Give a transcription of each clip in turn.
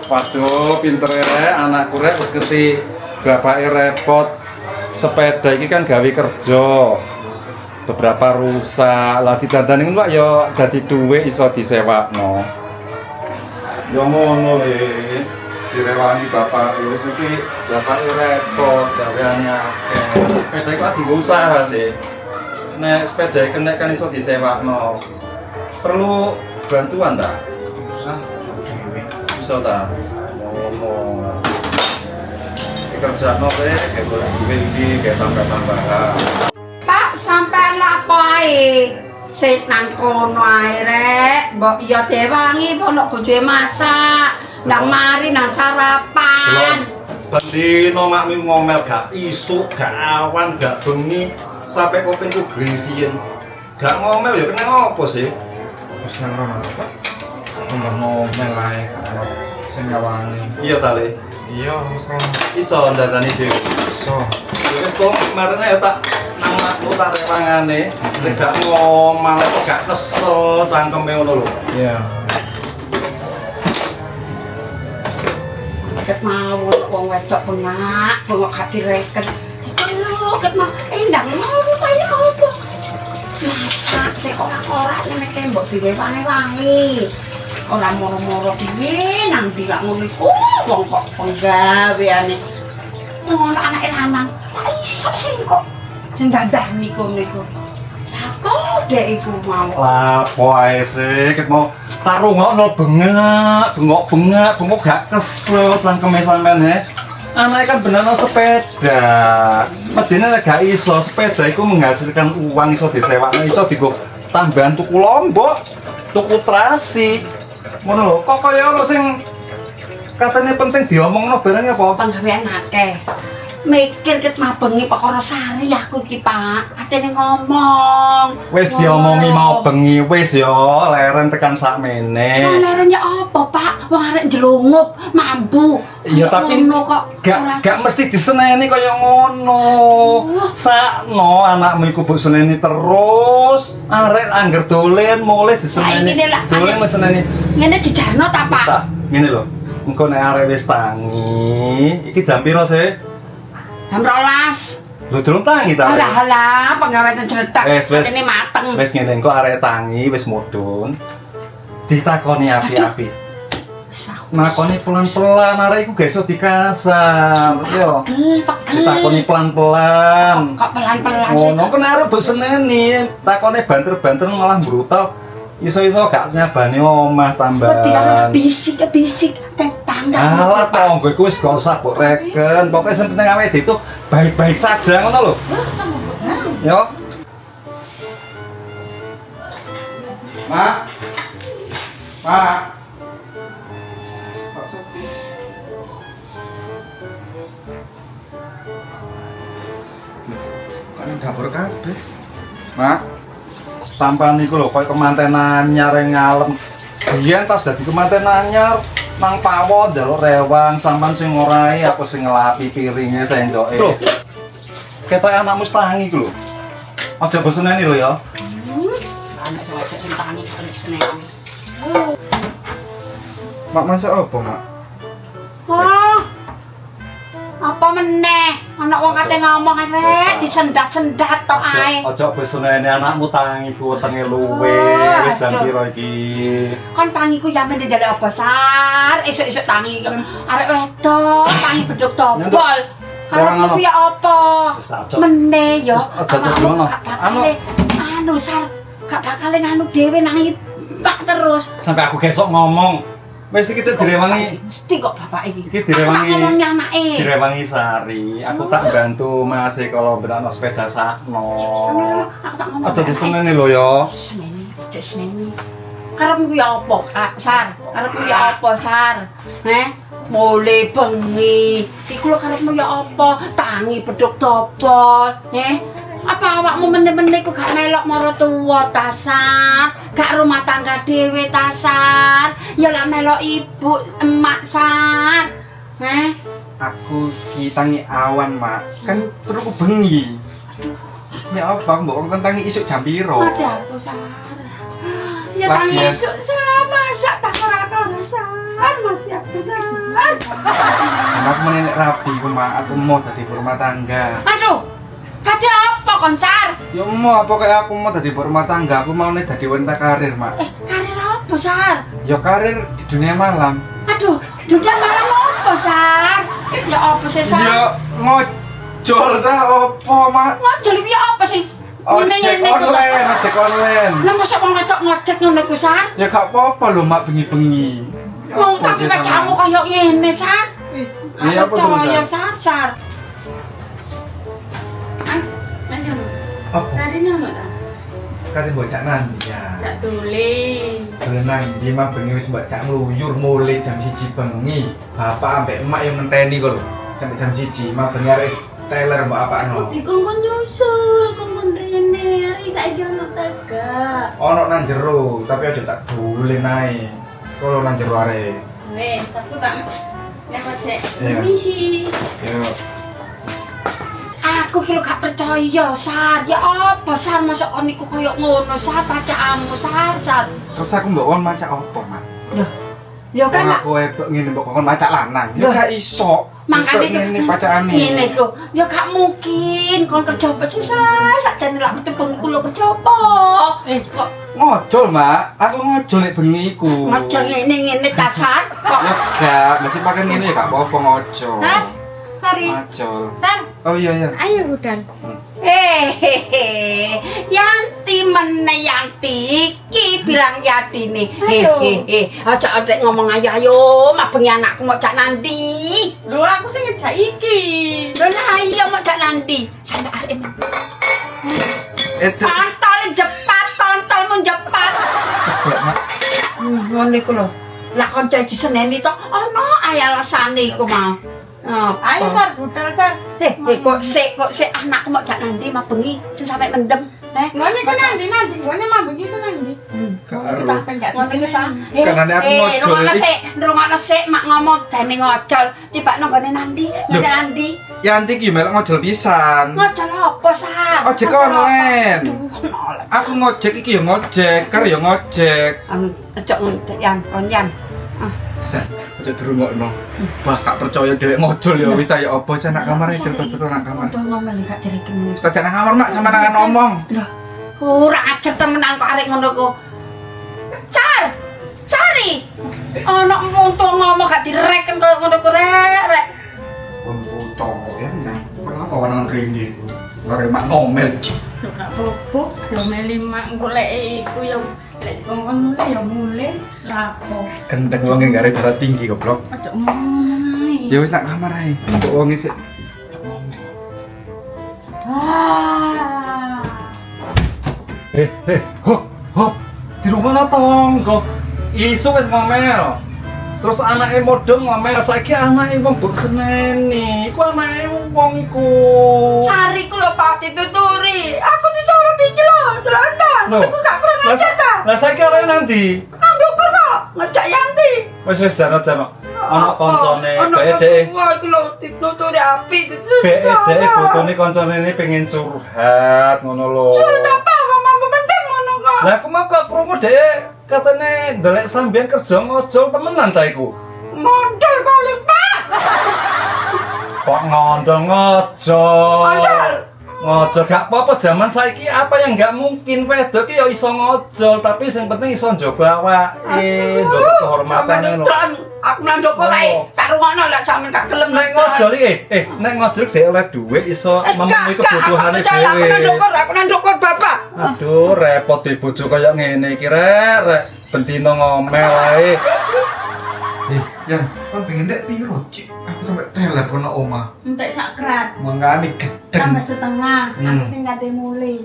Waduh, pinter ya anakku rek wis ngerti bapake repot. Sepeda iki kan gawe kerja. Beberapa rusak. Lah didandani ngono ya dadi dhuwit iso disewakno. Ya ngono le. Direwangi bapak wis ngerti bapake repot gaweane akeh. Sepeda iki lagi usaha sih. Nek sepeda kena kan iso disewakno. Perlu bantuan ta? Bisa ta? Ngomong. Kerja nopo kayak boleh iki kayak tambah-tambahan. Pak sampean apa ae? Sik nang kono ae rek, mbok iya dewangi ono bojoe masak. Nang mari nang sarapan. Bendino makmu ngomel gak isuk, gak awan, gak bengi sampai kupingku grisien. Gak ngomel ya kena opo sih? Wis nang rono Pak. Ngomel ae karo sing ngawangi. Iya ta Le. Iya, wis rono. Iso ndadani dhewe. Iso. Wis kok marane ya tak nang makmu tak rewangane. Sing gak ngomel gak kesel cangkeme ngono lho. Iya. Ket mau wong wedok bengak gak direken. Diteluk ket mau ndang ngono ta ya opo? Masak sing ora-ora ngene ke mbok diwewangi-wangi. Ora moro-moro dhewe nang dilak ngono iku wong kok penggaweane. Ngono anake lanang. Kok iso sih kok sing dandani kono iku. Apa dek iku mau? Lah, wae sih ket mau tak rungokno bengok gak kesel cangkeme sampean he. Anake kan benerno sepeda. Medine nek gak iso sepeda iku menghasilkan uang iso disewakno, iso digo tambahan tuku lombok, tuku trasi. Ngono lho, kok kaya ono sing katanya penting diomongno barang apa? Penggawean akeh. Mikir ket mabengi perkara sari aku iki, Pak. Atene ngomong. Wis diomongi mau bengi wis ya, leren tekan sakmene. Leren ya apa, Pak? Wong arek njlungup, mambu. Iya tapi ngono kok gak mesti diseneni kaya ngono. Sakno anakmu iku mbok seneni terus. Arek angger dolen mulih diseneni. Dolen wis seneni. Ngene dijarno ta, Pak? Tak, ngene lho. Engko nek arek wis tangi, iki jam piro sih? Jam 12. Lho durung tangi ta? Halah, penggawean jeletak. Wis. Ini mateng. Wis ngene engko arek tangi wis mudhun. Ditakoni api-api. Nakoni pelan-pelan arek iku gak iso dikasar. Yo. Ditakoni pelan-pelan. Kok pelan-pelan sih? Ngono kan arep mbok seneni, takone banter-banter malah brutal. Iso-iso gak nyabani omah tambahan. Wedi karo bisik tetangga. Alah tonggo iku wis gak usah mbok reken. Pokoke sing penting awake itu baik-baik saja ngono lho. Yo. Mak. Mak. Pak Sofi. Kan dapur kabeh. Mak. Sampeyan niku lho koyo kemanten anyar ngalem. Biyen tas dadi kemanten anyar nang pawon njaluk rewang sampean sing ngorai aku sing ngelapi piringe sendoke. Lho. Ketok anakmu tangi iku lho. Aja boseneni lho ya. Anak cewek sing tangi kresne. Mak masak apa, Mak? Oh. Apa meneh? Ana wong kate ngomong rek disendat-sendat tok ae. Aja boseneni anakmu tangi ku wetenge luwe. Wis jam piro iki? Kon tangiku yamen ndelok apa sar, esuk-esuk tangi arek wedok, tangi beduk dobol. Karepku ku ya apa? Meneh ya. Anu sar, gak bakal nganu dhewe nang pak terus. Sampai aku gesok ngomong. Wis iki direwangi. Mesti kok bapak iki. Iki direwangi. Ngomong anake. Direwangi Sari. Aku tak bantu Mas kalau benakno sepeda sakno. Aku tak ngomong. Aja diseneni lho ya. Seneni. Karepmu ya apa, Kak Sar? Karepmu ya apa, Sar? Mulai bengi. Iku lho karepmu ya apa? Tangi beduk dobol, Apa awakmu meneh-meneh ku gak melok mara tuwa ta, Sar? Gak rumah tangga dhewe ta, Sar? Ya lak melok ibu, emak, Sar. Aku ditangi awan, Mak. Kan perlu bengi. Ya apa, mbok tangi isuk jam piro? Ada apa, Sar? Ya tangi isuk sama sak tak ora kono, Sar. Mati aku, Sar. menilai rapi ku mak, aku mau dadi rumah tangga. Aduh, kate apa kon Sar? Ya mau apa kayak aku mau dadi rumah tangga, aku mau nih dadi wanita karir mak. Karir apa Sar? Ya karir di dunia malam. Aduh, dunia malam apa Sar? Ya apa sih Sar? Ya ngojol ta apa mak? Ngojol iki apa sih? Ojek online, ojek online. Lah mosok wong wedok ngojek ngono ku Sar? Ya gak apa-apa lho mak bengi-bengi. Ya Wong apa tapi sih pacamu sama? koyo ngene Sar. Iya, apa tuh, percaya Sar? Sar. Mas, Mas yang Apa? Sari nama tak? Kate bocah nanti ya. Tak tulis. Berenang di mah bengi wis mbak cak ngluyur mulai jam 1 bengi. Bapak ambek emak yang ngenteni kok lho. Sampai jam 1 mah bengi arek teler mbak apakno. Di kongkon nyusul, kongkon rene, hari saiki ono tegak. Ono nang jero, tapi aja tak dolen ae. Kalau nang jero arek. Wes, aku tak lewat sik. Iya. Misi. Yo. Aku ki lho gak percaya Sar. Ya apa Sar mosok kon niku koyo ngono Sar pacamu Sar. Terus aku mbok kon macak opo, Mak? Ya kan Kan aku wedok ngene mbok kon macak lanang. Ya Loh. gak iso. Makane ngene pacakane. ngene ku. Ya gak mungkin kon kerja apa sih Sar? Sakjane lak metu bengi lho kerja apa? Kok Ngojol, Mak. Aku ngojol nek bengi iku. ngojol ngene ta Sar? Kok Ya gak, mesti pakai ngene ya gak apa-apa ngojol. Sar, Sari. Ngojol. Sar, Oh iya iya. ayo udan. Yanti meneh Yanti ki bilang Yanti nih. Ayo. Aja ngomong ayo mak bengi anakku mau cak nandi. Lho aku sing ngejak iki. Lho lah iya mau cak nandi. Sampai arek kontol jepat, kontolmu jepat. Ceplok, Mak. Ngono iku lho. Lah kanca diseneni to ono ae alasane iku mau. Ayo Sar, budal Sar. Kok sik anakku mau cak nandi mak bengi sing sampai mendem. Ngene ku nanti ngene mah begitu nanti. Karo. Ngono iki sa. Karena aku ngojol iki. Rungokno sik mak ngomong dene ngojol. Tibakno nggone nandi, nggone nandi. Yanti ki melok ngojol pisan. Ngojol apa, Sar? Ojek online. Aduh, nolak. Aku ngojek iki ya ngojek, karo ya ngojek. Ojok ngojek Yan, kon Yan. Ojo dirungokno. Bah gak percaya dhewek ngojol ya wis ya apa sih nak kamar cerita-cerita nak kamar. Udah ngomel gak direken. Wis tak nang kamar Mak sama nangan ngomong. Lah, ora ajar temenan kok arek ngono ku. Sar! Sari! Ana untung ngomong gak direken koyo ngono ku rek. Pun foto ya nang. Kenapa wanang rene iku? Kare mak ngomel. Lho gak bobok, domeli mak engko lek iku ya lek kongkon mulai ya mulai lapo. Gendeng wong gare darah tinggi goblok. Ojo ngomong. Ya wis nak kamar ae. Untuk wong sik. Ah. Hop, di rumah tonggo. Isu wis ngomel. Terus anake modem ngomel, saiki anake wong mbok seneni. Iku anake wong iku. Sari ku lho Pak dituturi. Aku disuruh iki lho, celana. Loh. Aku gak pernah Lah ngajar ta. lah saiki arek nanti. Nang ndukur kok, ngejak Yanti. Wis jano-jano. Ana koncone Ana dhek wah iku lho dituturi api dhek botone koncone ini pengen curhat ngono lho. Apa wong mampu penting ngono kok. Lah aku mau kok krungu dhek katene ndelek sampean kerja ngojol temenan ta iku. Mondol balik Pak. Kok ngondol ngojol. Ngondol. Ngojol gak apa-apa zaman saiki apa yang gak mungkin wedok ki ya iso ngojol tapi sing penting iso njogo awake, njogo kehormatan ngono. Aku nang ndukur ae. Tak rungokno lek sampean gak gelem Nek ngojol iki nek ngojol dhek oleh dhuwit iso memenuhi kebutuhane Aku nang dhewe. aku nang ndukur Bapak. Aduh repot di bojo kaya ngene iki rek bendino ngomel ae. Yang kon pengen tek piro, Cik? Aku sampe teler kono omah. Entek sak krat. Mangkane Tambah gedeng. setengah. Aku sing kate mulai.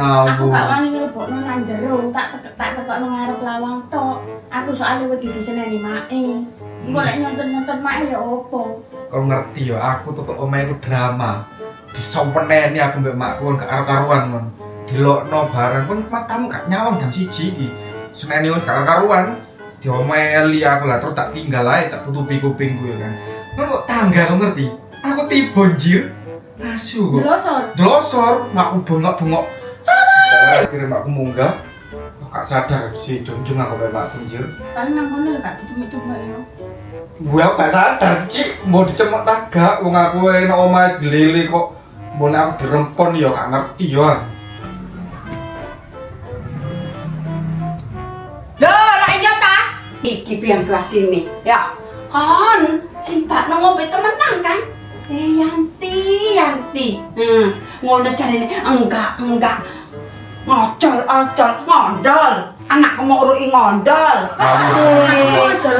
Aku gak wani nglebokno nang jero, tak tekokno ngarep lawang tok. Aku soalnya wedi diseneni mae. Engko lek nyonten-nyonten mae ya opo? Kau ngerti ya, aku tutup omahe ku drama. Disompeneni aku mbek makku kon gak karo-karuan kon. Dilokno barang kon matamu gak nyawang jam 1 iki. Seneni wis gak karo-karuan. Diomeli aku lah terus tak tinggal ae tak tutupi kupingku ya kan. Kok tangga kau ngerti? Aku tibonjir. Asu kok. Blosor. Dosor, makku bengok-bengok. Sarah! Akhirnya makku munggah. Kok gak sadar si Junjung aku mbek mak Tunjir. Paling nang kono gak dicumi coba ya. Gue gak sadar, Cik, mau dicemok tagak, wong aku enak omahe gelili kok. Mau aku dirempon ya gak ngerti ya. Loh, lah iya ta? Iki piang kelas ini, ya. Kon, simpak ngopi temenan kan? Yanti. Ngono carane enggak. Ngocol, ngondol. Anakku mau urui ngondol.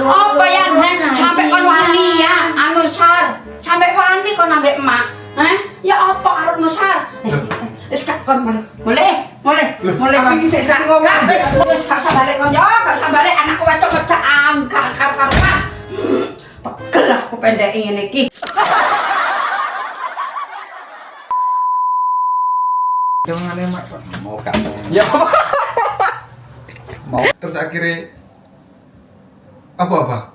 Apa ya, sampai kon wani ya, anu Sar. Sampai wani kon ambek emak. Ya apa arep mesar? Wis gak kon boleh. Iki sik sak ngomong. Wis gak sabalik kon yo, gak sabalik anakku wedok becak angkar-karuan. Pegel aku pendek ngene iki. Jangan emak. Mau gak? Ya. Mau. Terus akhirnya apa?